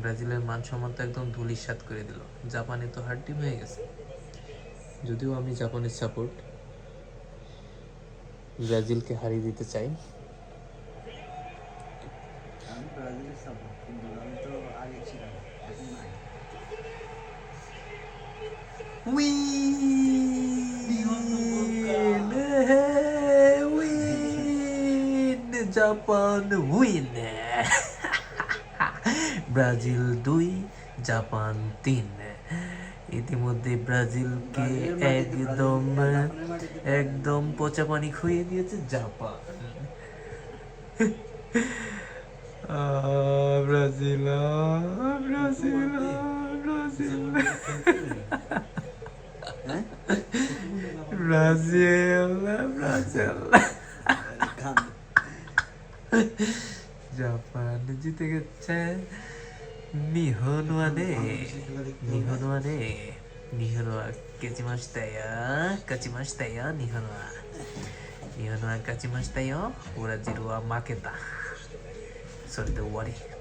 ব্রাজিলের মান সম্মান তো একদম ধূলিসাৎ করে দিল। জাপানে তো হার টিম হয়ে গেছে। যদিও আমি জাপানের সাপোর্ট, ব্রাজিলকে হারিয়ে দিতে চাই। আমি ব্রাজিলের সাপোর্ট, কিন্তু আমি তো আগে ছিলাম, এখন নাই। Win, win, Japan win. Brazil 2, Japan 3। ইতিমধ্যে ব্রাজিলকে ব্রাজিলের মাটিতে, একদম জাপানের মাটিতে তো একদম পচা পানি খুইয়ে দিয়েছে জাপান। ব্রাজিল, ব্রাজিল, ব্রাজিল, হ্যাঁ ব্রাজিল, ব্রাজিল। কান্দে। জাপান জিতে গেছে। নিহনওয়ানে, নিহনওয়ানে, নিহনওয়া কাচিমাশিতা কাচিমাশিতা নিহনওয়া, নিহনওয়া কাচিমাশিতা, ব্রাজিল ওয়া মাকেতা。それで終わり。